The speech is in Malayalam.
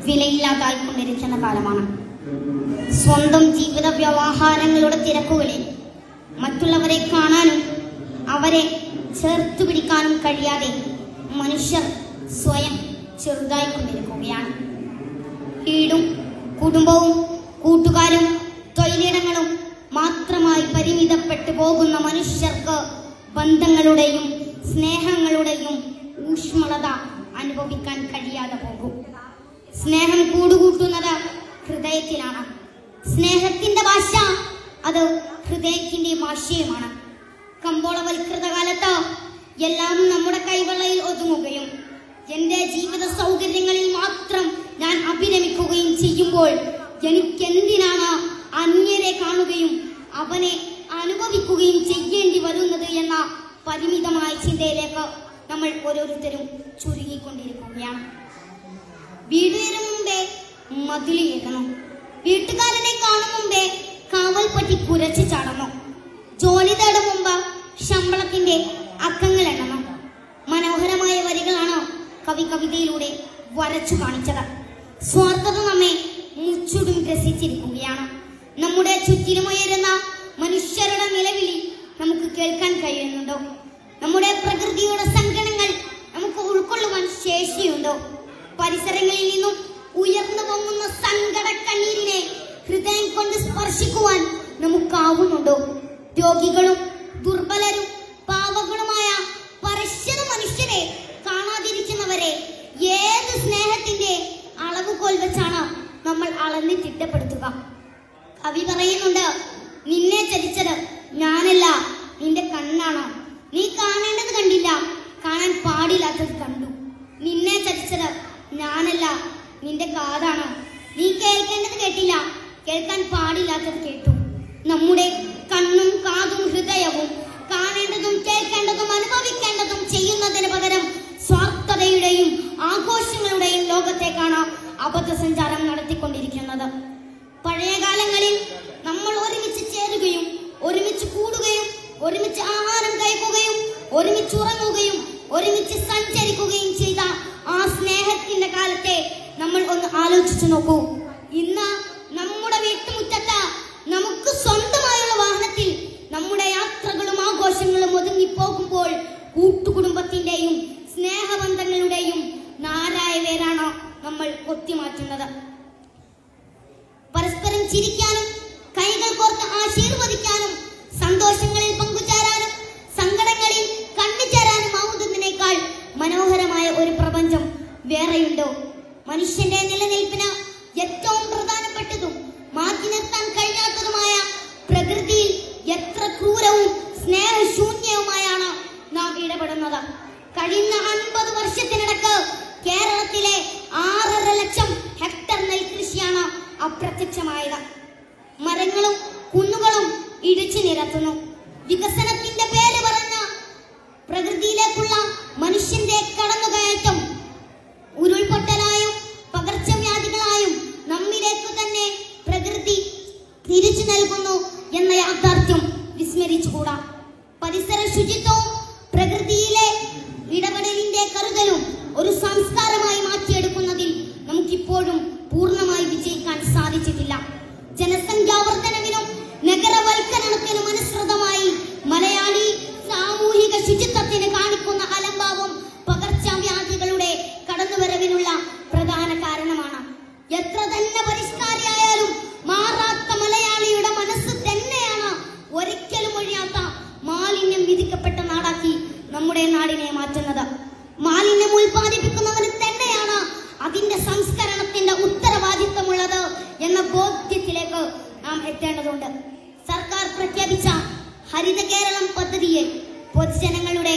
വിലയില്ലാതായിക്കൊണ്ടിരിക്കുന്ന കാലമാണ്. സ്വന്തം ജീവിത വ്യവഹാരങ്ങളുടെ തിരക്കുകളിൽ മറ്റുള്ളവരെ കാണാനും അവരെ ചേർത്തു പിടിക്കാനും കഴിയാതെ മനുഷ്യർ സ്വയം ചെറുതായിക്കൊണ്ടിരിക്കുകയാണ്. വീടും കുടുംബവും കൂട്ടുകാരും തൊഴിലിടങ്ങളും മാത്രമായി പരിമിതപ്പെട്ടു പോകുന്ന മനുഷ്യർക്ക് ബന്ധങ്ങളുടെയും സ്നേഹങ്ങളുടെയും ഊഷ്മളത അനുഭവിക്കാൻ കഴിയാതെ പോകും. സ്നേഹം കൂടുകൂട്ടുന്നത് ഹൃദയത്തിലാണ്. സ്നേഹത്തിന്റെ ഭാഷ അത് ഹൃദയത്തിന്റെ ഭാഷയുമാണ്. കമ്പോളവൽകൃത കാലത്ത് എല്ലാം നമ്മുടെ കൈവെള്ളയിൽ ഒതുങ്ങുകയും എന്റെ ജീവിത സൗകര്യങ്ങളിൽ മാത്രം ഞാൻ അഭിരമിക്കുകയും ചെയ്യുമ്പോൾ എനിക്കെന്തിനാണ് അന്യരെ കാണുകയും അവനെ അനുഭവിക്കുകയും ചെയ്യേണ്ടി വരുന്നത് എന്ന പരിമിതമായ ചിന്തയിലേക്ക് നമ്മൾ ഓരോരുത്തരും ചുരുങ്ങിക്കൊണ്ടിരിക്കുകയാണ്. വീടിന് മുമ്പേ മതിലിയേക്കണം. വീട്ടുകാരനെ കാണും മുമ്പേ കാവൽപ്പറ്റി കുരച്ചു ചാടണം. ജോലി തേടും മുമ്പ് ശമ്പളത്തിന്റെ അക്കങ്ങൾ എണ്ണണം. മനോഹരമായ വരികളാണ് കവി കവിതയിലൂടെ വരച്ചു കാണിച്ചത്. സ്വാർത്ഥത നമ്മെ മുച്ചൂടും ഗ്രസിച്ചിരിക്കുകയാണ്. നമ്മുടെ ചുറ്റിലുമുയരുന്ന മനുഷ്യരുടെ നിലവിളി നമുക്ക് കേൾക്കാൻ കഴിയുന്നുണ്ടോ? നമ്മുടെ പ്രകൃതിയുടെ സങ്കടങ്ങൾ നമുക്ക് ഉൾക്കൊള്ളുവാൻ ശേഷിയുണ്ടോ? പരിസരങ്ങളിൽ നിന്നും ഉയർന്നു പൊങ്ങുന്ന സങ്കട കണ്ണീരിനെ ഹൃദയം കൊണ്ട് സ്പർശിക്കുവാൻ നമുക്കാവുന്നുണ്ടോ? രോഗികളും ദുർബലരും പാവങ്ങളുമായ പരിശുദ്ധ മനുഷ്യരെ കാണാതിരിക്കുന്നവരെ ഏത് സ്നേഹത്തിന്റെ അളവുകോൽ വെച്ചാണ് നമ്മൾ അളന്ന് തിട്ടപ്പെടുത്തുക? കവി പറയുന്നുണ്ട്, നിന്നെ ചതിച്ചത് ഞാനല്ല, നിന്റെ കണ്ണാണ്. നീ കാണേണ്ടത് കണ്ടില്ല, കാണാൻ പാടില്ലാത്തത് കണ്ടു. നിന്നെ ചതിച്ചത് ഞാനല്ല, നിന്റെ കാതാണ്. നീ കേൾക്കേണ്ടത് കേട്ടില്ല, കേൾക്കാൻ പാടില്ലാത്തത് കേട്ടു. നമ്മുടെ കണ്ണും കാതും ഹൃദയവും കാണേണ്ടതും കേൾക്കേണ്ടതും അനുഭവിക്കേണ്ടതും ചെയ്യുന്നതിന് പകരം സ്വാർത്ഥതയുടെയും ആഘോഷങ്ങളുടെയും ലോകത്തേക്കാണ് അബദ്ധസഞ്ചാരം നടത്തിക്കൊണ്ടിരിക്കുന്നത്. പഴയ കാലങ്ങളിൽ നമ്മൾ ഒരുമിച്ച് ചേരുകയും ഒരുമിച്ച് കൂടുകയും ഒരുമിച്ച് ആഹാരം കഴിക്കുകയും ഒരുമിച്ച് ഉറങ്ങുകയും ഒരുമിച്ച് സഞ്ചരിക്കുകയും ചെയ്ത ആ സ്നേഹത്തിന്റെ കാലത്തെ നമ്മൾ ഒന്ന് ആലോചിച്ചു നോക്കൂ. ഇന്ന് നമ്മുടെ വീട്ടുമുറ്റത്ത് നമുക്ക് സ്വന്തമായുള്ള വാഹനത്തിൽ നമ്മുടെ യാത്രകളും ആഘോഷങ്ങളും ഒതുങ്ങിപ്പോകുമ്പോൾ കൂട്ടുകുടുംബത്തിന്റെയും സ്നേഹബന്ധങ്ങളുടെയും നാരായ വേരാണ് നമ്മൾ കൊത്തിമാറ്റുന്നത്. പരസ്പരം ചിരിക്കാനും കൈകൾ കോർത്ത് ആശീർവദിക്കാനും സന്തോഷങ്ങളിൽ പങ്കുചേരാനും സങ്കടങ്ങളിൽ കണ്ണുചേരാനും ആവുന്നതിനേക്കാൾ മനോഹരമായ ഒരു പ്രപഞ്ചം വേറെയുണ്ടോ? മനുഷ്യന്റെ നിലനിൽപ്പിന് ഏറ്റവും പ്രധാനപ്പെട്ടതും മാറ്റി നിർത്താൻ കഴിയാത്തതുമായ പ്രകൃതിയിൽ എത്ര ക്രൂരവും സ്നേഹശൂന്യവുമായാണ് നാം ഇടപെടുന്നത്. കഴിഞ്ഞ 50 വർഷത്തിനിടക്ക് കേരളത്തിലെ 6.5 ലക്ഷം ഹെക്ടർ നെൽകൃഷിയാണ് അപ്രത്യക്ഷമായത്. മരങ്ങളും കുന്നുകളും ഇടിച്ചു നിരത്തുന്നു. വികസനത്തിന്റെ പേര് പറഞ്ഞ പ്രകൃതിയിലേക്കുള്ള മനുഷ്യന്റെ കടന്നുകയറ്റം ഉരുൾപൊട്ടലായും പകർച്ചവ്യാധികളായും നമ്മിലേക്ക് തന്നെ പ്രകൃതി തിരിച്ചു നൽകുന്നു എന്ന യാഥാർത്ഥ്യം വിസ്മരിച്ചുകൂടാ. പരിസര ശുചിത്വവും പ്രകൃതിയിലെ ഇടപെടലിന്റെ കരുതലും ഒരു സംസ്കാരമായി മാറ്റിയെടുക്കുന്നതിൽ നമുക്കിപ്പോഴും പൂർണ്ണമായി വിജയിക്കാൻ സാധിച്ചിട്ടില്ല. ജനസംഖ്യാവർദ്ധനവിനും നഗരവൽക്കരണത്തിനും അനുസൃതമായി മലയാളി സാമൂഹിക ശുചിത്വത്തിന് കാണിക്കുന്ന അലംഭാവം പകർച്ചവ്യാധികളുടെ കടന്നുവരവിനുള്ള പ്രധാന കാരണമാണ്. എത്ര തന്നെ പരിഷ്കാരിയായാലും മാറാത്ത മലയാളിയുടെ മനസ്സ് തന്നെയാണ് ഒരിക്കലും ഒഴിയാത്ത മാലിന്യം വിധിക്കപ്പെട്ട നാടാക്കി നമ്മുടെ നാടിനെ മാറ്റുന്നത്. മാലിന്യം ഉൽപ്പാദിപ്പിക്കുന്നവന് തന്നെയാണ് അതിന്റെ സംസ്കരണത്തിന്റെ ഉത്തരവാദിത്തമുള്ളത് എന്ന ബോധ്യത്തിലേക്ക് നാം എത്തേണ്ടതുണ്ട്. സർക്കാർ പ്രഖ്യാപിച്ച ഹരിത കേരളം പദ്ധതിയിൽ പൊതുജനങ്ങളുടെ